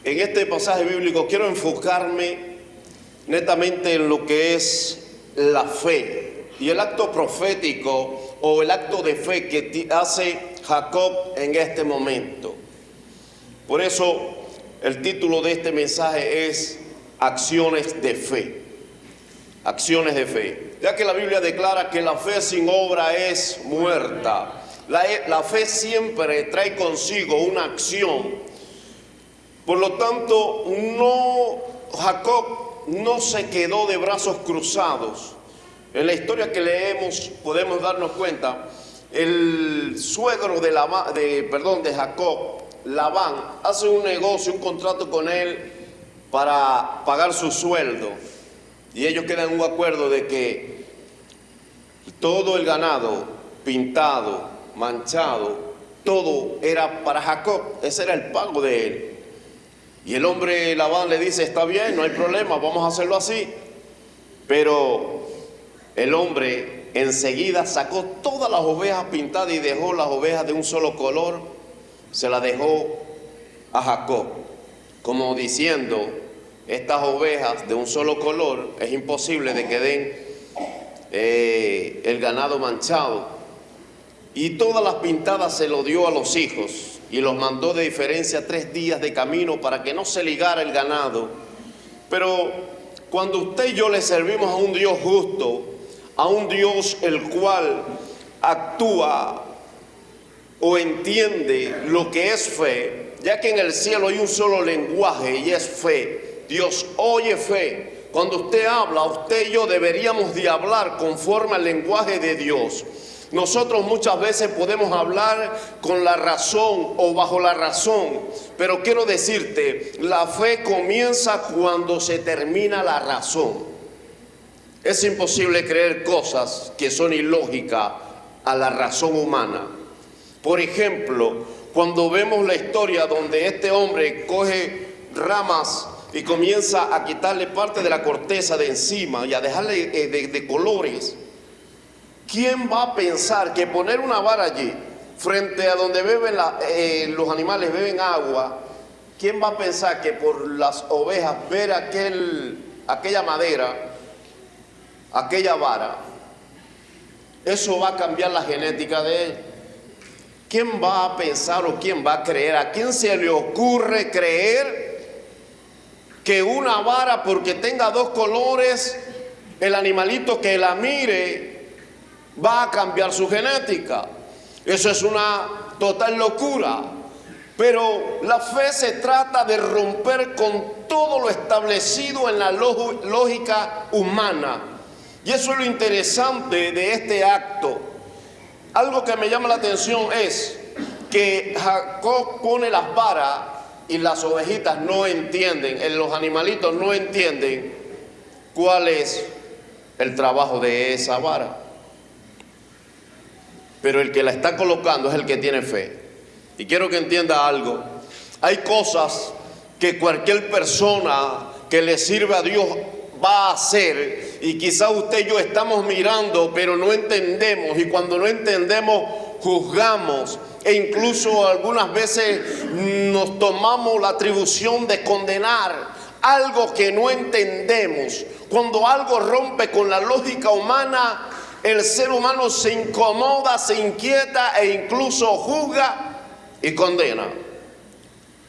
en este pasaje bíblico quiero enfocarme netamente en lo que es la fe y el acto profético o el acto de fe que hace Jacob en este momento. Por eso el título de este mensaje es Acciones de Fe. Acciones de fe. Ya que la Biblia declara que la fe sin obra es muerta. La fe siempre trae consigo una acción. Por lo tanto, Jacob no se quedó de brazos cruzados. En la historia que leemos podemos darnos cuenta, el suegro de Jacob, Labán, hace un negocio, un contrato con él para pagar su sueldo. Y ellos quedan en un acuerdo de que todo el ganado pintado, manchado, todo era para Jacob. Ese era el pago de él. Y el hombre Labán le dice, está bien, no hay problema, vamos a hacerlo así. Pero el hombre enseguida sacó todas las ovejas pintadas y dejó las ovejas de un solo color, se las dejó a Jacob, como diciendo, estas ovejas de un solo color es imposible de que den el ganado manchado. Y todas las pintadas se lo dio a los hijos y los mandó de diferencia 3 días de camino para que no se ligara el ganado. Pero cuando usted y yo le servimos a un Dios justo, a un Dios el cual actúa o entiende lo que es fe, ya que en el cielo hay un solo lenguaje y es fe. Dios oye fe. Cuando usted habla, usted y yo deberíamos de hablar conforme al lenguaje de Dios. Nosotros muchas veces podemos hablar con la razón o bajo la razón, pero quiero decirte, la fe comienza cuando se termina la razón. Es imposible creer cosas que son ilógicas a la razón humana. Por ejemplo, cuando vemos la historia donde este hombre coge ramas y comienza a quitarle parte de la corteza de encima y a dejarle de colores, ¿quién va a pensar que poner una vara allí, frente a donde beben los animales beben agua? ¿Quién va a pensar que por las ovejas ver aquella madera, aquella vara, eso va a cambiar la genética de él? ¿Quién va a pensar o quién va a creer? ¿A quién se le ocurre creer que una vara, porque tenga 2 colores, el animalito que la mire va a cambiar su genética? Eso es una total locura. Pero la fe se trata de romper con todo lo establecido en la lógica humana. Y eso es lo interesante de este acto. Algo que me llama la atención es que Jacob pone las varas y las ovejitas no entienden, los animalitos no entienden cuál es el trabajo de esa vara. Pero el que la está colocando es el que tiene fe. Y quiero que entienda algo. Hay cosas que cualquier persona que le sirve a Dios va a hacer, y quizá usted y yo estamos mirando pero no entendemos, y cuando no entendemos juzgamos, e incluso algunas veces nos tomamos la atribución de condenar algo que no entendemos. Cuando algo rompe con la lógica humana, el ser humano se incomoda, se inquieta e incluso juzga y condena.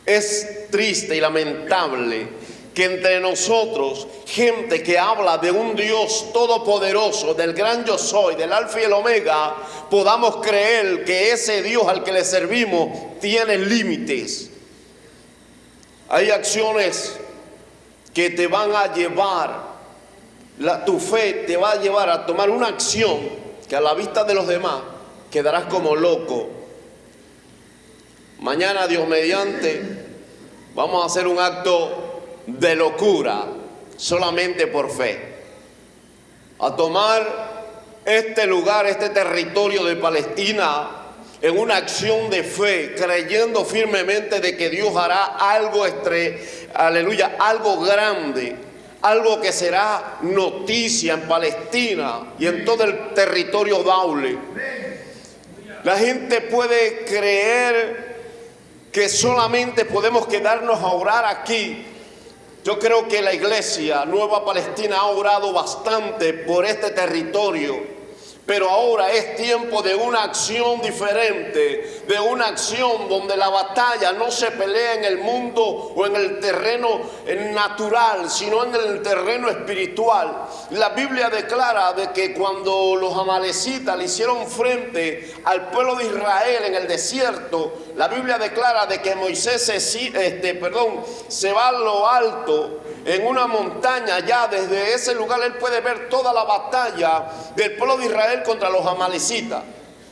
Es triste y lamentable que entre nosotros, gente que habla de un Dios todopoderoso, del gran yo soy, del alfa y el omega, podamos creer que ese Dios al que le servimos tiene límites. Hay acciones que te van a llevar, tu fe te va a llevar a tomar una acción que a la vista de los demás quedarás como loco. Mañana, Dios mediante, vamos a hacer un acto de locura solamente por fe, a tomar este lugar, este territorio de Palestina en una acción de fe, creyendo firmemente de que Dios hará algo aleluya, algo grande, algo que será noticia en Palestina y en todo el territorio daule. La gente puede creer que solamente podemos quedarnos a orar aquí. Yo creo que la iglesia Nueva Palestina ha orado bastante por este territorio. Pero ahora es tiempo de una acción diferente, de una acción donde la batalla no se pelea en el mundo o en el terreno natural, sino en el terreno espiritual. La Biblia declara de que cuando los amalecitas le hicieron frente al pueblo de Israel en el desierto, la Biblia declara de que Moisés se va a lo alto, en una montaña. Ya desde ese lugar él puede ver toda la batalla del pueblo de Israel contra los amalecitas.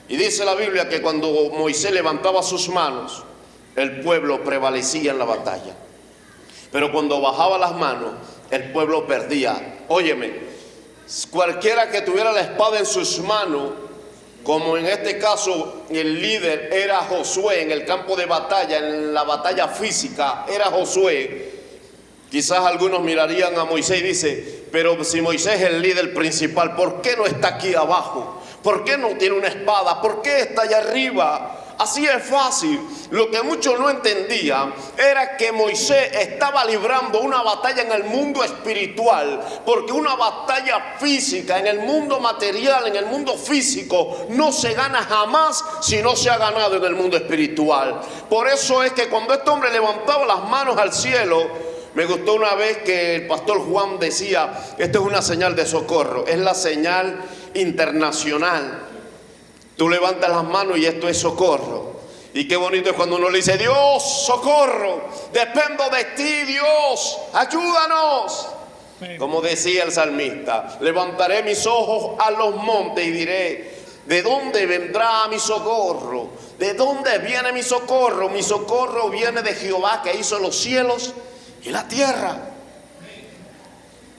Y dice la Biblia que cuando Moisés levantaba sus manos, el pueblo prevalecía en la batalla. Pero cuando bajaba las manos, el pueblo perdía. Óyeme, cualquiera que tuviera la espada en sus manos, como en este caso el líder era Josué en el campo de batalla, en la batalla física era Josué, quizás algunos mirarían a Moisés y dicen, pero si Moisés es el líder principal, ¿por qué no está aquí abajo? ¿Por qué no tiene una espada? ¿Por qué está allá arriba? Así es fácil. Lo que muchos no entendían era que Moisés estaba librando una batalla en el mundo espiritual, porque una batalla física en el mundo material, en el mundo físico, no se gana jamás si no se ha ganado en el mundo espiritual. Por eso es que cuando este hombre levantaba las manos al cielo, me gustó una vez que el pastor Juan decía, esto es una señal de socorro, es la señal internacional. Tú levantas las manos y esto es socorro. Y qué bonito es cuando uno le dice, Dios, socorro, dependo de ti, Dios, ayúdanos. Como decía el salmista, levantaré mis ojos a los montes y diré, ¿de dónde vendrá mi socorro? ¿De dónde viene mi socorro? Mi socorro viene de Jehová, que hizo los cielos y la tierra.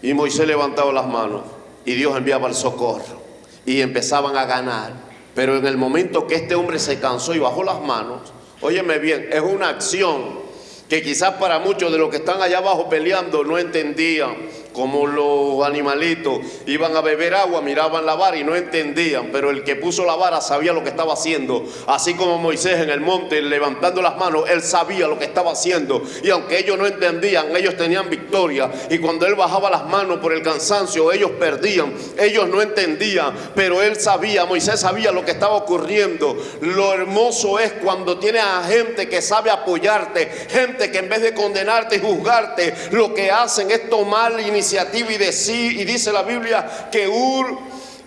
Y Moisés levantaba las manos y Dios enviaba el socorro y empezaban a ganar. Pero en el momento que este hombre se cansó y bajó las manos, óyeme bien, es una acción que quizás para muchos de los que están allá abajo peleando no entendían. Como los animalitos iban a beber agua, miraban la vara y no entendían, pero el que puso la vara sabía lo que estaba haciendo. Así como Moisés en el monte levantando las manos, él sabía lo que estaba haciendo, y aunque ellos no entendían, ellos tenían victoria. Y cuando él bajaba las manos por el cansancio, ellos perdían, ellos no entendían, pero él sabía, Moisés sabía lo que estaba ocurriendo. Lo hermoso es cuando tienes a gente que sabe apoyarte, gente que en vez de condenarte y juzgarte, lo que hacen es tomar la iniciativa y decir, y dice la Biblia que Ur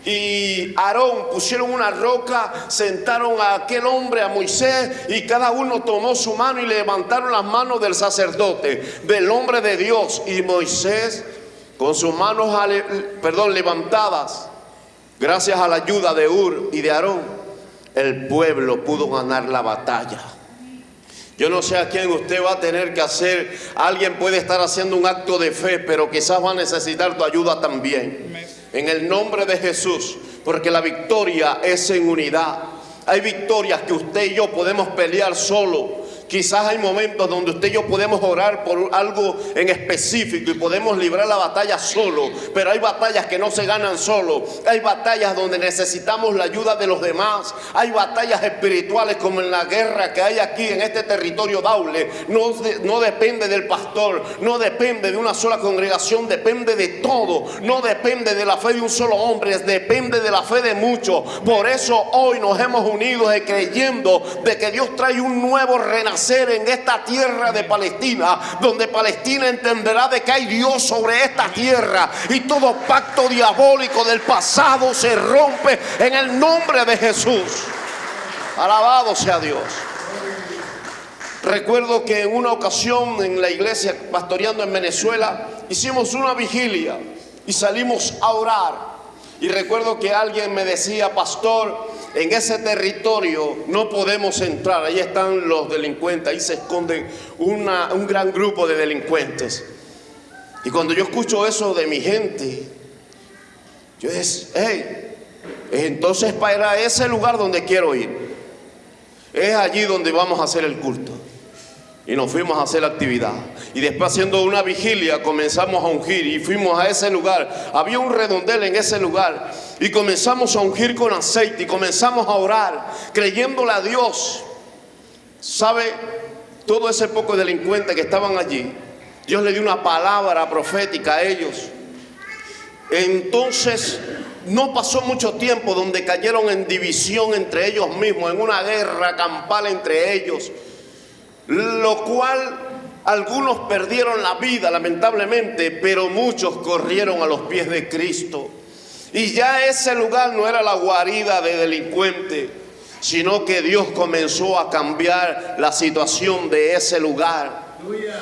y Aarón pusieron una roca, sentaron a aquel hombre, a Moisés, y cada uno tomó su mano y levantaron las manos del sacerdote, del hombre de Dios. Y Moisés, con sus manos levantadas, gracias a la ayuda de Ur y de Aarón, el pueblo pudo ganar la batalla. Yo no sé a quién usted va a tener que hacer. Alguien puede estar haciendo un acto de fe, pero quizás va a necesitar tu ayuda también. En el nombre de Jesús, porque la victoria es en unidad. Hay victorias que usted y yo podemos pelear solo. Quizás hay momentos donde usted y yo podemos orar por algo en específico y podemos librar la batalla solo, pero hay batallas que no se ganan solo. Hay batallas donde necesitamos la ayuda de los demás. Hay batallas espirituales como en la guerra que hay aquí en este territorio Daule. No depende del pastor, no depende de una sola congregación, depende de todo. No depende de la fe de un solo hombre, depende de la fe de muchos. Por eso hoy nos hemos unido creyendo de que Dios trae un nuevo renacimiento en esta tierra de Palestina, donde Palestina entenderá de que hay Dios sobre esta tierra y todo pacto diabólico del pasado se rompe en el nombre de Jesús. Alabado sea Dios. Recuerdo que en una ocasión en la iglesia pastoreando en Venezuela hicimos una vigilia y salimos a orar, y recuerdo que alguien me decía, pastor, en ese territorio no podemos entrar, ahí están los delincuentes, ahí se esconden un gran grupo de delincuentes. Y cuando yo escucho eso de mi gente, yo digo, hey, entonces para ese lugar donde quiero ir, es allí donde vamos a hacer el culto. Y nos fuimos a hacer la actividad. Y después, haciendo una vigilia, comenzamos a ungir y fuimos a ese lugar. Había un redondel en ese lugar y comenzamos a ungir con aceite y comenzamos a orar, creyéndole a Dios. ¿Sabe? todo ese poco delincuente que estaban allí, Dios le dio una palabra profética a ellos. Entonces no pasó mucho tiempo donde cayeron en división entre ellos mismos, en una guerra campal entre ellos, lo cual algunos perdieron la vida lamentablemente, pero muchos corrieron a los pies de Cristo. Y ya ese lugar no era la guarida de delincuentes, sino que Dios comenzó a cambiar la situación de ese lugar.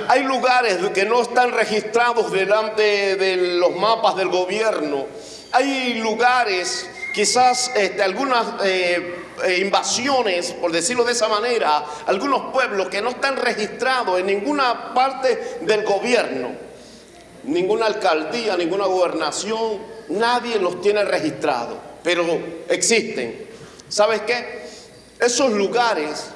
Hay lugares que no están registrados delante de los mapas del gobierno. Hay lugares, quizás algunas invasiones, por decirlo de esa manera, algunos pueblos que no están registrados en ninguna parte del gobierno, ninguna alcaldía, ninguna gobernación, nadie los tiene registrados, pero existen. ¿Sabes qué? Esos lugares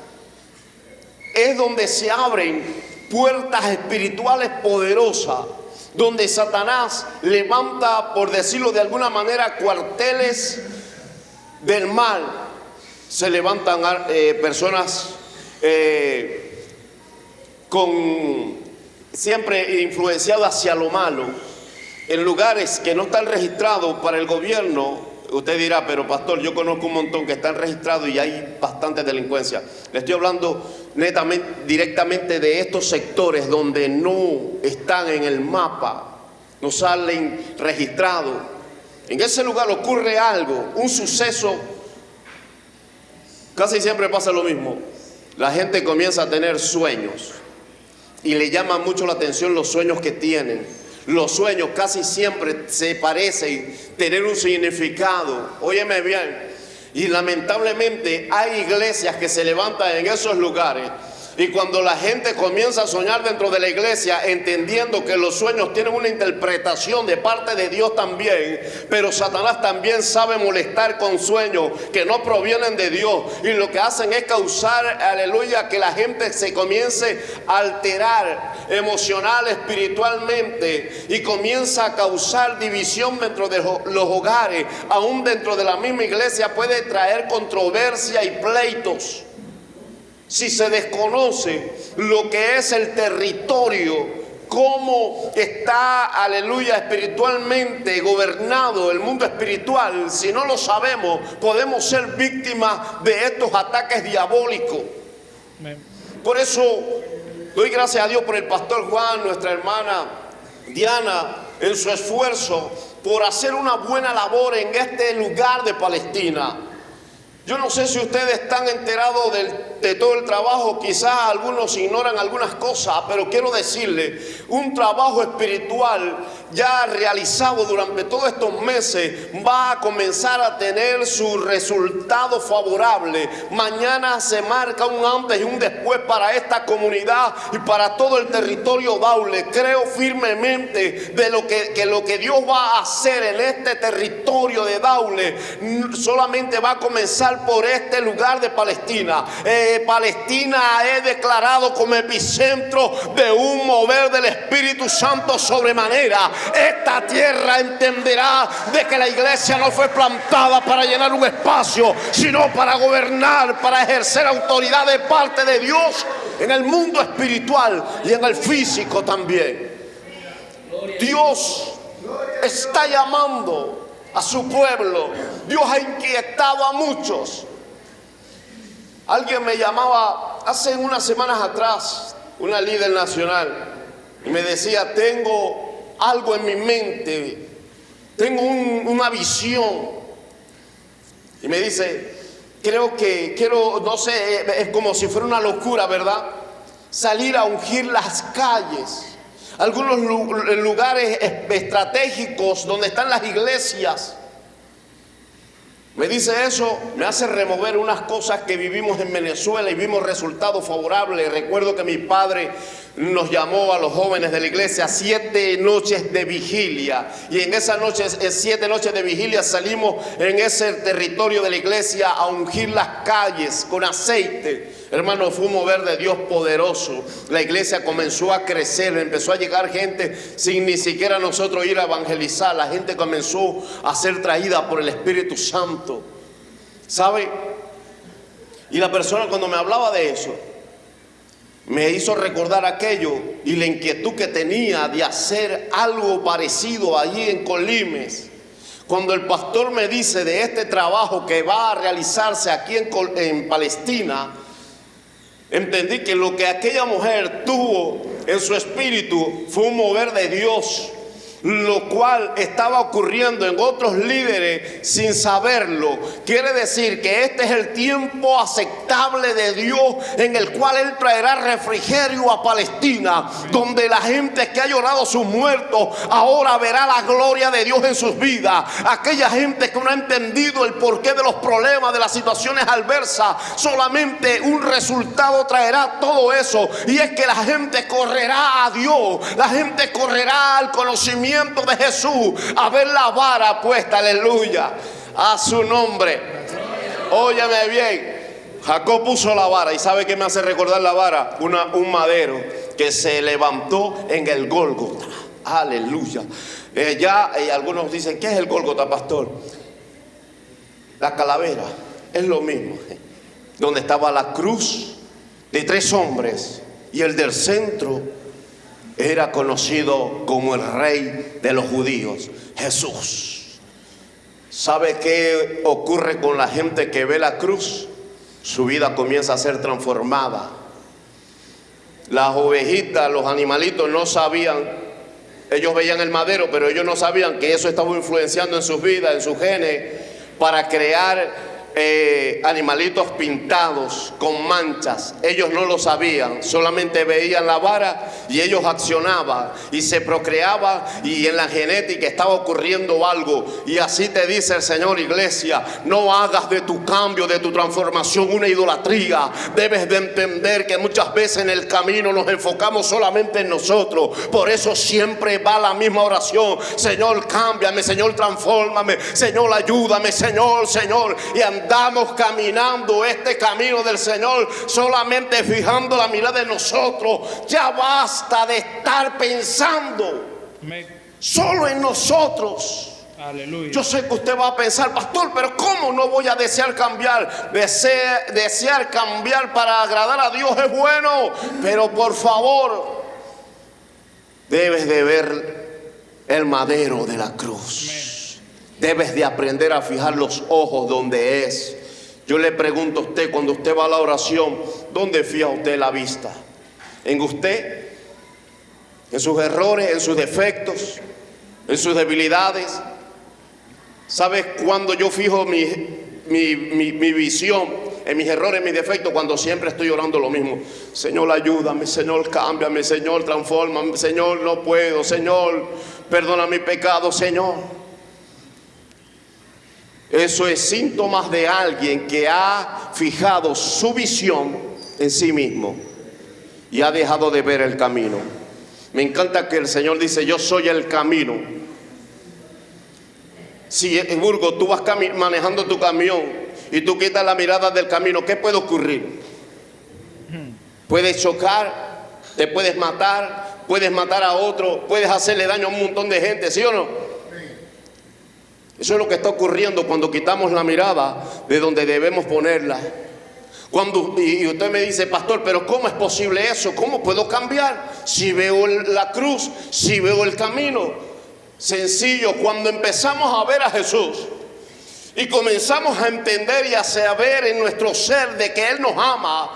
es donde se abren puertas espirituales poderosas, donde Satanás levanta, por decirlo de alguna manera, cuarteles del mal. Se levantan personas siempre influenciadas hacia lo malo, en lugares que no están registrados para el gobierno. Usted dirá, pero pastor, yo conozco un montón que están registrados y hay bastante delincuencia. Le estoy hablando directamente de estos sectores donde no están en el mapa, no salen registrados. En ese lugar ocurre algo, un suceso. Casi siempre pasa lo mismo. La gente comienza a tener sueños y le llama mucho la atención los sueños que tienen. Los sueños casi siempre se parecen tener un significado. Óyeme bien. Y lamentablemente hay iglesias que se levantan en esos lugares. Y cuando la gente comienza a soñar dentro de la iglesia, entendiendo que los sueños tienen una interpretación de parte de Dios también, pero Satanás también sabe molestar con sueños que no provienen de Dios, y lo que hacen es causar, aleluya, que la gente se comience a alterar emocional, espiritualmente, y comienza a causar división dentro de los hogares. Aún dentro de la misma iglesia puede traer controversia y pleitos. Si se desconoce lo que es el territorio, cómo está, aleluya, espiritualmente gobernado el mundo espiritual, si no lo sabemos, podemos ser víctimas de estos ataques diabólicos. Por eso doy gracias a Dios por el pastor Juan, nuestra hermana Diana, en su esfuerzo por hacer una buena labor en este lugar de Palestina. Yo no sé si ustedes están enterados de todo el trabajo, quizás algunos ignoran algunas cosas, pero quiero decirles, un trabajo espiritual ya realizado durante todos estos meses va a comenzar a tener su resultado favorable. Mañana se marca un antes y un después para esta comunidad y para todo el territorio Daule. Creo firmemente de lo que Dios va a hacer en este territorio de Daule solamente va a comenzar por este lugar de Palestina. Palestina es declarado como epicentro de un mover del Espíritu Santo sobremanera. Esta tierra entenderá de que la iglesia no fue plantada para llenar un espacio, sino para gobernar, para ejercer autoridad de parte de Dios en el mundo espiritual y en el físico también. Dios está llamando a su pueblo. Dios ha inquietado a muchos. Alguien me llamaba hace unas semanas atrás, una líder nacional, y me decía, tengo algo en mi mente, tengo una visión. Y me dice, quiero, no sé, es como si fuera una locura, ¿verdad? Salir a ungir las calles, algunos lugares estratégicos donde están las iglesias. Me dice eso, me hace remover unas cosas que vivimos en Venezuela y vimos resultados favorables. Recuerdo que mi padre nos llamó a los jóvenes de la iglesia 7 noches de vigilia, y en esas noches, 7 noches de vigilia, salimos en ese territorio de la iglesia a ungir las calles con aceite. Hermano, fue un mover de Dios poderoso. La iglesia comenzó a crecer, empezó a llegar gente sin ni siquiera nosotros ir a evangelizar. La gente comenzó a ser traída por el Espíritu Santo, ¿sabe? Y la persona cuando me hablaba de eso, me hizo recordar aquello y la inquietud que tenía de hacer algo parecido allí en Colimes. Cuando el pastor me dice de este trabajo que va a realizarse aquí en Palestina, entendí que lo que aquella mujer tuvo en su espíritu fue un mover de Dios, lo cual estaba ocurriendo en otros líderes sin saberlo. Quiere decir que este es el tiempo aceptable de Dios, en el cual Él traerá refrigerio a Palestina, donde la gente que ha llorado sus muertos ahora verá la gloria de Dios en sus vidas. Aquella gente que no ha entendido el porqué de los problemas, de las situaciones adversas, solamente un resultado traerá todo eso, y es que la gente correrá a Dios, la gente correrá al conocimiento de Jesús, a ver la vara puesta, aleluya, a su nombre. Óyeme bien, Jacob puso la vara, y ¿sabe qué me hace recordar la vara? Un madero que se levantó en el Gólgota, aleluya. Algunos dicen, ¿qué es el Gólgota, pastor? La calavera, es lo mismo, donde estaba la cruz de 3 hombres, y el del centro era conocido como el rey de los judíos, Jesús. ¿Sabe qué ocurre con la gente que ve la cruz? Su vida comienza a ser transformada. Las ovejitas, los animalitos no sabían, ellos veían el madero, pero ellos no sabían que eso estaba influenciando en sus vidas, en sus genes, para crear animalitos pintados con manchas. Ellos no lo sabían, solamente veían la vara y ellos accionaban y se procreaban, y en la genética estaba ocurriendo algo. Y así te dice el Señor, iglesia, no hagas de tu cambio, de tu transformación, una idolatría. Debes de entender que muchas veces en el camino nos enfocamos solamente en nosotros. Por eso siempre va la misma oración: Señor, cámbiame, Señor, transfórmame, Señor, ayúdame, Señor, Señor. Y andamos caminando este camino del Señor solamente fijando la mirada en nosotros. Ya basta de estar pensando solo en nosotros. Aleluya. Yo sé que usted va a pensar, pastor, pero ¿cómo no voy a desear cambiar? Desear cambiar para agradar a Dios es bueno, pero por favor, debes de ver el madero de la cruz. Amén. Debes de aprender a fijar los ojos donde es. Yo le pregunto a usted, cuando usted va a la oración, ¿dónde fija usted la vista? ¿En usted? ¿En sus errores? ¿En sus defectos? ¿En sus debilidades? ¿Sabes cuándo yo fijo mi visión en mis errores, en mis defectos? Cuando siempre estoy orando lo mismo: Señor, ayúdame, Señor, cámbiame, Señor, transfórmame, Señor, no puedo, Señor, perdona mi pecado, Señor. Eso es síntomas de alguien que ha fijado su visión en sí mismo y ha dejado de ver el camino. Me encanta que el Señor dice: yo soy el camino. Si en Burgos tú vas manejando tu camión y tú quitas la mirada del camino, ¿qué puede ocurrir? Puedes chocar, te puedes matar a otro, puedes hacerle daño a un montón de gente, ¿sí o no? Eso es lo que está ocurriendo cuando quitamos la mirada de donde debemos ponerla. Y usted me dice: pastor, pero ¿cómo es posible eso? ¿Cómo puedo cambiar si veo la cruz, si veo el camino? Sencillo, cuando empezamos a ver a Jesús y comenzamos a entender y a saber en nuestro ser de que Él nos ama,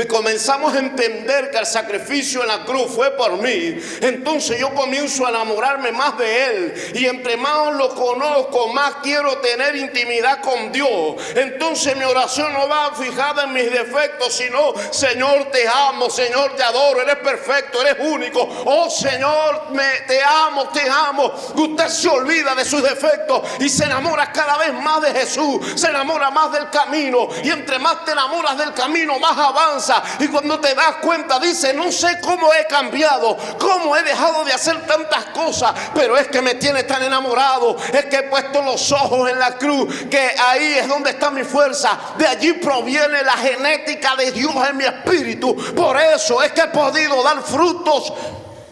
comenzamos a entender que el sacrificio en la cruz fue por mí, entonces yo comienzo a enamorarme más de Él, y entre más lo conozco, más quiero tener intimidad con Dios. Entonces mi oración no va fijada en mis defectos, sino: Señor, te amo, Señor, te adoro, eres perfecto, eres único, oh Señor, te amo, te amo. Usted se olvida de sus defectos y se enamora cada vez más de Jesús, se enamora más del camino, y entre más te enamoras del camino, más avanza. Y cuando te das cuenta, dice: no sé cómo he cambiado, cómo he dejado de hacer tantas cosas, pero es que me tiene tan enamorado, es que he puesto los ojos en la cruz, que ahí es donde está mi fuerza, de allí proviene la genética de Dios en mi espíritu. Por eso es que he podido dar frutos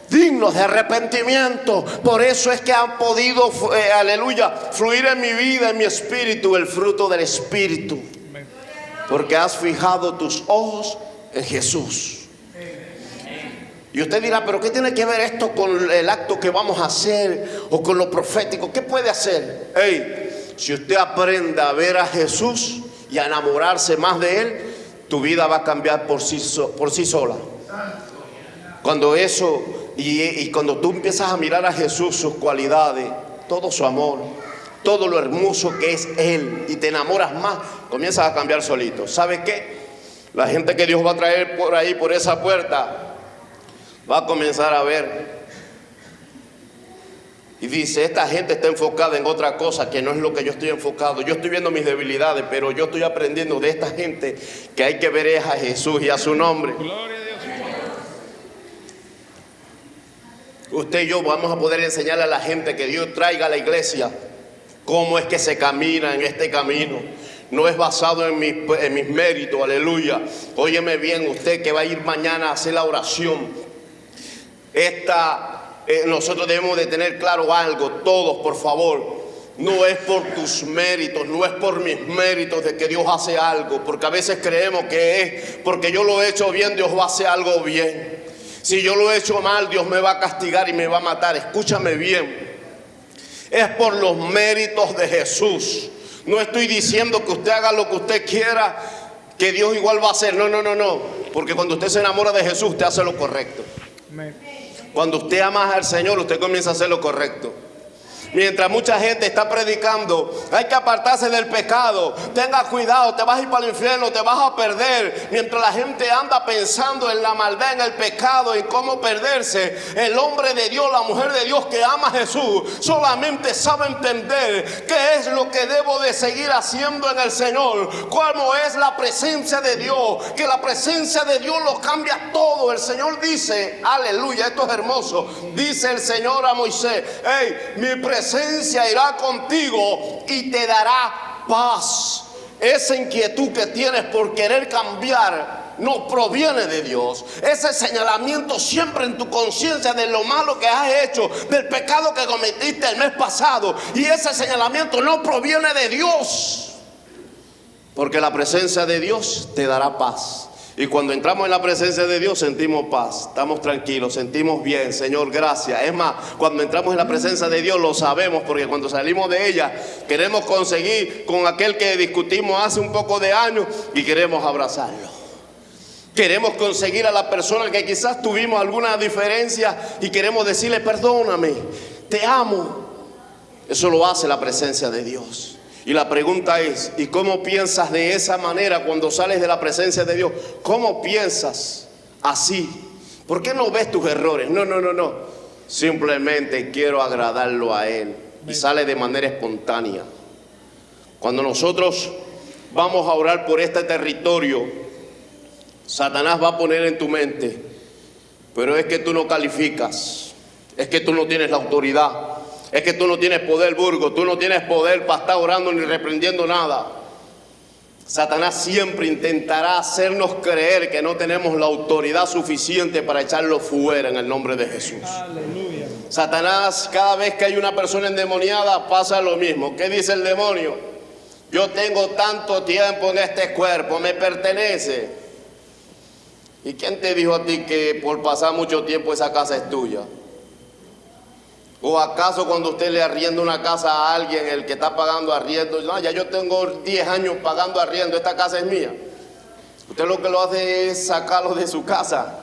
dignos de arrepentimiento. Por eso es que han podido, aleluya, fluir en mi vida, en mi espíritu, el fruto del Espíritu. Porque has fijado tus ojos en Jesús. Y usted dirá, pero ¿qué tiene que ver esto con el acto que vamos a hacer o con lo profético? ¿Qué puede hacer? Hey, si usted aprende a ver a Jesús y a enamorarse más de Él, tu vida va a cambiar por sí sola. Cuando eso, y cuando tú empiezas a mirar a Jesús, sus cualidades, todo su amor, todo lo hermoso que es Él, y te enamoras más, comienzas a cambiar solito. ¿Sabe qué? La gente que Dios va a traer por ahí, por esa puerta, va a comenzar a ver y dice, esta gente está enfocada en otra cosa que no es lo que yo estoy enfocado. Yo estoy viendo mis debilidades, pero yo estoy aprendiendo de esta gente que hay que ver es a Jesús y a su nombre. Gloria a Dios. Usted y yo vamos a poder enseñarle a la gente que Dios traiga a la iglesia cómo es que se camina en este camino. No es basado en mis méritos, aleluya. Óyeme bien, usted que va a ir mañana a hacer la oración. Nosotros debemos de tener claro algo, todos, por favor. No es por tus méritos, no es por mis méritos de que Dios hace algo, porque a veces creemos que es porque yo lo he hecho bien, Dios va a hacer algo bien. Si yo lo he hecho mal, Dios me va a castigar y me va a matar. Escúchame bien. Es por los méritos de Jesús. No estoy diciendo que usted haga lo que usted quiera, que Dios igual va a hacer. No. Porque cuando usted se enamora de Jesús, usted hace lo correcto. Amén. Cuando usted ama al Señor, usted comienza a hacer lo correcto. Mientras mucha gente está predicando, hay que apartarse del pecado, tenga cuidado, te vas a ir para el infierno, te vas a perder. Mientras la gente anda pensando en la maldad, en el pecado, en cómo perderse, el hombre de Dios, la mujer de Dios que ama a Jesús, solamente sabe entender qué es lo que debo de seguir haciendo en el Señor, cómo es la presencia de Dios, que la presencia de Dios lo cambia todo. El Señor dice, aleluya, esto es hermoso, dice el Señor a Moisés, hey, mi presencia irá contigo y te dará paz. Esa inquietud que tienes por querer cambiar no proviene de Dios. Ese señalamiento siempre en tu conciencia de lo malo que has hecho, del pecado que cometiste el mes pasado, y ese señalamiento no proviene de Dios, porque la presencia de Dios te dará paz. Y cuando entramos en la presencia de Dios sentimos paz, estamos tranquilos, sentimos bien, Señor, gracias. Es más, cuando entramos en la presencia de Dios lo sabemos, porque cuando salimos de ella queremos conseguir con aquel que discutimos hace un poco de años y queremos abrazarlo. Queremos conseguir a la persona que quizás tuvimos alguna diferencia y queremos decirle, perdóname, te amo. Eso lo hace la presencia de Dios. Y la pregunta es, ¿y cómo piensas de esa manera cuando sales de la presencia de Dios? ¿Cómo piensas así? ¿Por qué no ves tus errores? No. Simplemente quiero agradarlo a Él. Y sale de manera espontánea. Cuando nosotros vamos a orar por este territorio, Satanás va a poner en tu mente, pero es que tú no calificas, es que tú no tienes la autoridad. Es que tú no tienes poder, Burgo, tú no tienes poder para estar orando ni reprendiendo nada. Satanás siempre intentará hacernos creer que no tenemos la autoridad suficiente para echarlo fuera en el nombre de Jesús. Aleluya. Satanás, cada vez que hay una persona endemoniada, pasa lo mismo. ¿Qué dice el demonio? Yo tengo tanto tiempo en este cuerpo, me pertenece. ¿Y quién te dijo a ti que por pasar mucho tiempo esa casa es tuya? ¿O acaso cuando usted le arrienda una casa a alguien, el que está pagando arriendo, no, ya yo tengo 10 años pagando arriendo, esta casa es mía? Usted lo que lo hace es sacarlo de su casa.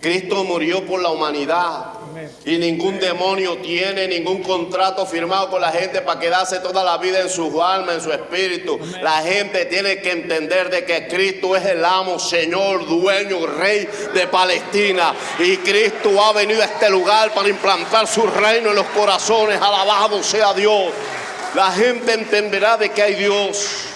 Cristo murió por la humanidad. Y ningún demonio tiene ningún contrato firmado con la gente para quedarse toda la vida en su alma, en su espíritu. La gente tiene que entender de que Cristo es el amo, Señor, dueño, Rey de Palestina. Y Cristo ha venido a este lugar para implantar su reino en los corazones. Alabado sea Dios. La gente entenderá de que hay Dios.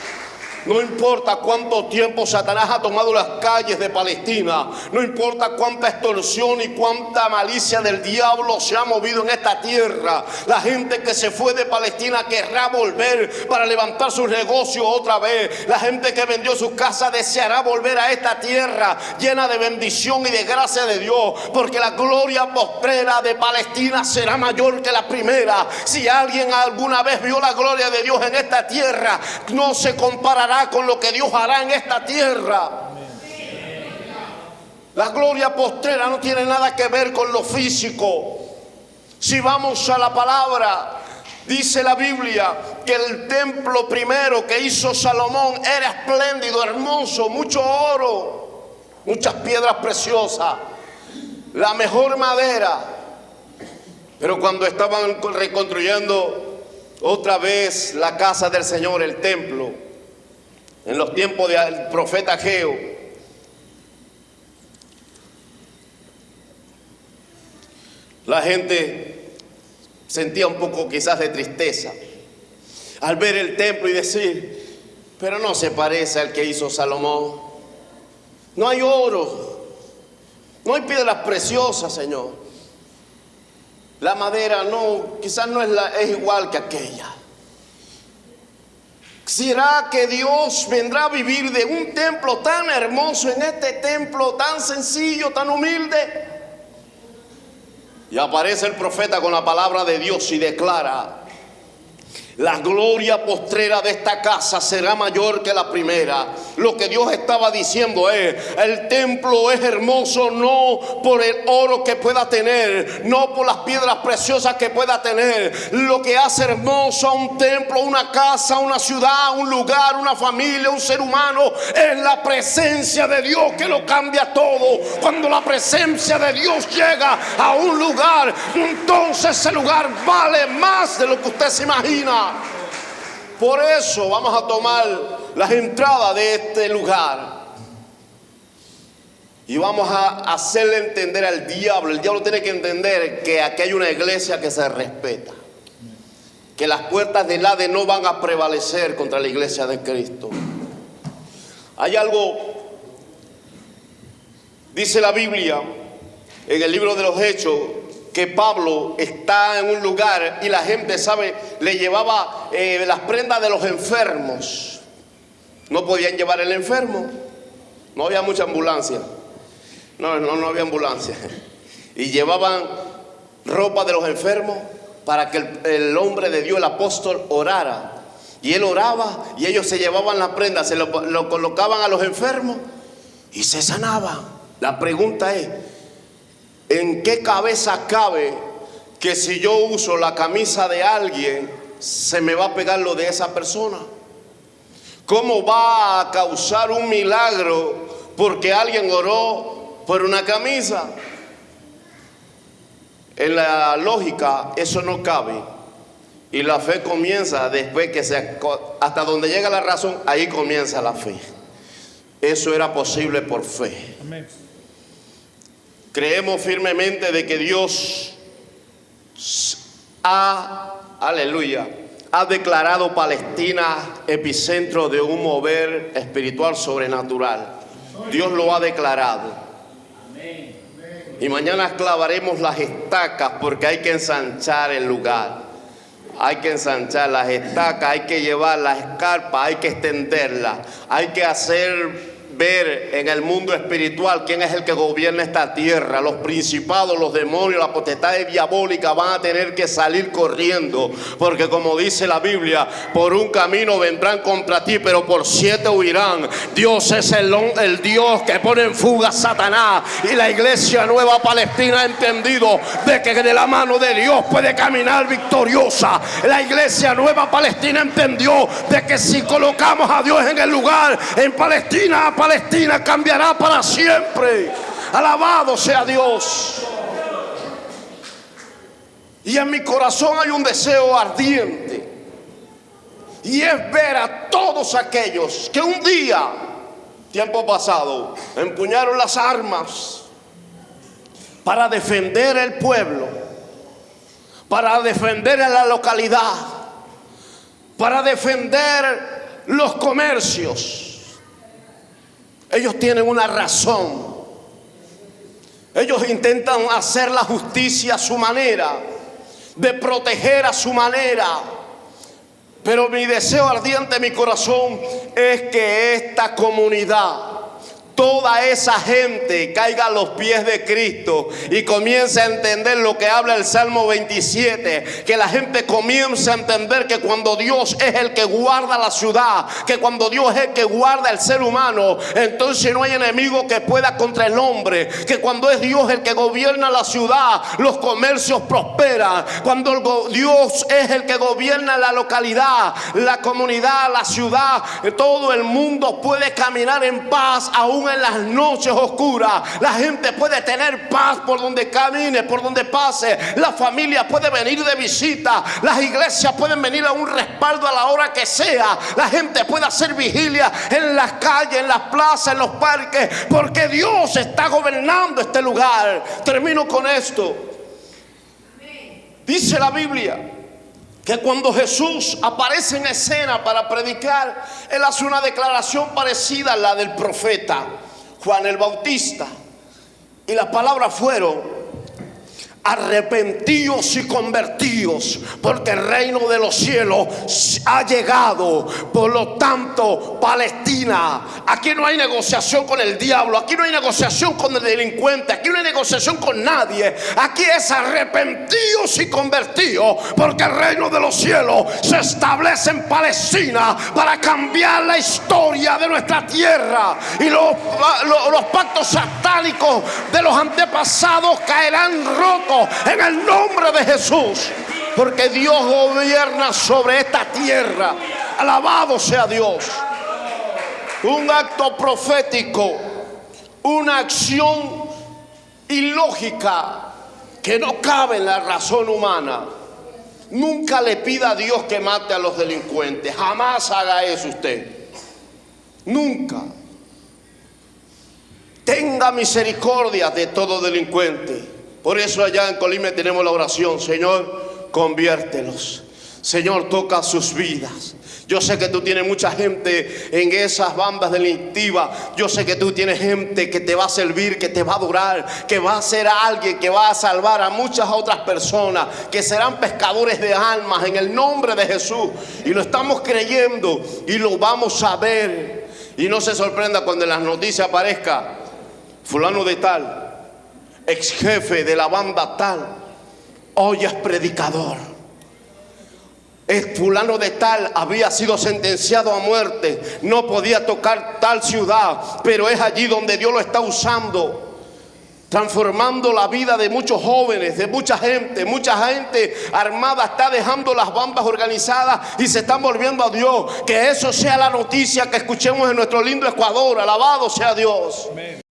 No importa cuánto tiempo Satanás ha tomado las calles de Palestina, no importa cuánta extorsión y cuánta malicia del diablo se ha movido en esta tierra, la gente que se fue de Palestina querrá volver para levantar sus negocios otra vez. La gente que vendió su casa deseará volver a esta tierra llena de bendición y de gracia de Dios, porque la gloria postrera de Palestina será mayor que la primera. Si alguien alguna vez vio la gloria de Dios en esta tierra, no se comparará con lo que Dios hará en esta tierra. La gloria postrera no tiene nada que ver con lo físico. Si vamos a la palabra, dice la Biblia que el templo primero que hizo Salomón era espléndido, hermoso, mucho oro, muchas piedras preciosas, la mejor madera. Pero cuando estaban reconstruyendo otra vez la casa del Señor, el templo, en los tiempos del profeta Ageo, la gente sentía un poco quizás de tristeza al ver el templo y decir, pero no se parece al que hizo Salomón. No hay oro, no hay piedras preciosas, Señor. La madera no, quizás no es igual que aquella. ¿Será que Dios vendrá a vivir de un templo tan hermoso en este templo tan sencillo, tan humilde? Y aparece el profeta con la palabra de Dios y declara: la gloria postrera de esta casa será mayor que la primera. Lo que Dios estaba diciendo es: el templo es hermoso no por el oro que pueda tener, no por las piedras preciosas que pueda tener. Lo que hace hermoso a un templo, una casa, una ciudad, un lugar, una familia, un ser humano, es la presencia de Dios, que lo cambia todo. Cuando la presencia de Dios llega a un lugar, entonces ese lugar vale más de lo que usted se imagina. Por eso vamos a tomar las entradas de este lugar y vamos a hacerle entender al diablo. El diablo tiene que entender que aquí hay una iglesia que se respeta, que las puertas del Hades no van a prevalecer contra la iglesia de Cristo. Hay algo, dice la Biblia en el libro de los Hechos, que Pablo está en un lugar y la gente, sabe, le llevaba las prendas de los enfermos. No podían llevar el enfermo, no había mucha ambulancia, no había ambulancia. Y llevaban ropa de los enfermos para que el hombre de Dios, el apóstol, orara. Y él oraba y ellos se llevaban las prendas, se lo colocaban a los enfermos y se sanaban. La pregunta es: ¿en qué cabeza cabe que si yo uso la camisa de alguien, se me va a pegar lo de esa persona? ¿Cómo va a causar un milagro porque alguien oró por una camisa? En la lógica eso no cabe. Y la fe comienza después que hasta donde llega la razón, ahí comienza la fe. Eso era posible por fe. Amén. Creemos firmemente de que Dios ha declarado Palestina epicentro de un mover espiritual sobrenatural. Dios lo ha declarado. Y mañana clavaremos las estacas porque hay que ensanchar el lugar. Hay que ensanchar las estacas, hay que llevar las escarpas, hay que extenderlas, hay que hacer ver en el mundo espiritual quién es el que gobierna esta tierra. Los principados, los demonios, las potestades diabólicas van a tener que salir corriendo, porque como dice la Biblia, por un camino vendrán contra ti, pero por 7 huirán. Dios es el Dios que pone en fuga a Satanás, y la iglesia Nueva Palestina ha entendido de que de la mano de Dios puede caminar victoriosa. La iglesia Nueva Palestina entendió de que si colocamos a Dios en el lugar, en Palestina cambiará para siempre. Alabado sea Dios. Y en mi corazón hay un deseo ardiente, y es ver a todos aquellos que un día, tiempo pasado, empuñaron las armas para defender el pueblo, para defender a la localidad, para defender los comercios. Ellos tienen una razón. Ellos intentan hacer la justicia a su manera, de proteger a su manera. Pero mi deseo ardiente en mi corazón es que esta comunidad, toda esa gente caiga a los pies de Cristo y comience a entender lo que habla el Salmo 27, que la gente comience a entender que cuando Dios es el que guarda la ciudad, que cuando Dios es el que guarda el ser humano, entonces no hay enemigo que pueda contra el hombre, que cuando es Dios el que gobierna la ciudad, los comercios prosperan, cuando Dios es el que gobierna la localidad, la comunidad, la ciudad, todo el mundo puede caminar en paz. Aún en las noches oscuras la gente puede tener paz por donde camine, por donde pase. La familia puede venir de visita, las iglesias pueden venir a un respaldo a la hora que sea, la gente puede hacer vigilia en las calles, en las plazas, en los parques, porque Dios está gobernando este lugar. Termino con esto. Dice la Biblia que cuando Jesús aparece en escena para predicar, Él hace una declaración parecida a la del profeta Juan el Bautista. Y las palabras fueron: arrepentíos y convertíos, porque el reino de los cielos ha llegado. Por lo tanto, Palestina, aquí no hay negociación con el diablo, aquí no hay negociación con el delincuente, aquí no hay negociación con nadie. Aquí es arrepentíos y convertíos, porque el reino de los cielos se establece en Palestina para cambiar la historia de nuestra tierra. Y los pactos satánicos de los antepasados caerán rotos en el nombre de Jesús, porque Dios gobierna sobre esta tierra. Alabado sea Dios. Un acto profético, una acción ilógica que no cabe en la razón humana. Nunca le pida a Dios que mate a los delincuentes. Jamás haga eso usted. Nunca. Tenga misericordia de todo delincuente. Por eso allá en Colima tenemos la oración: Señor, conviértelos. Señor, toca sus vidas. Yo sé que tú tienes mucha gente en esas bandas delictivas. Yo sé que tú tienes gente que te va a servir, que te va a adorar, que va a ser alguien que va a salvar a muchas otras personas, que serán pescadores de almas en el nombre de Jesús. Y lo estamos creyendo y lo vamos a ver. Y no se sorprenda cuando en las noticias aparezca: fulano de tal, ex jefe de la banda tal, hoy es predicador. El fulano de tal había sido sentenciado a muerte, no podía tocar tal ciudad, pero es allí donde Dios lo está usando, transformando la vida de muchos jóvenes, de mucha gente armada está dejando las bandas organizadas y se están volviendo a Dios. Que eso sea la noticia que escuchemos en nuestro lindo Ecuador. Alabado sea Dios. Amén.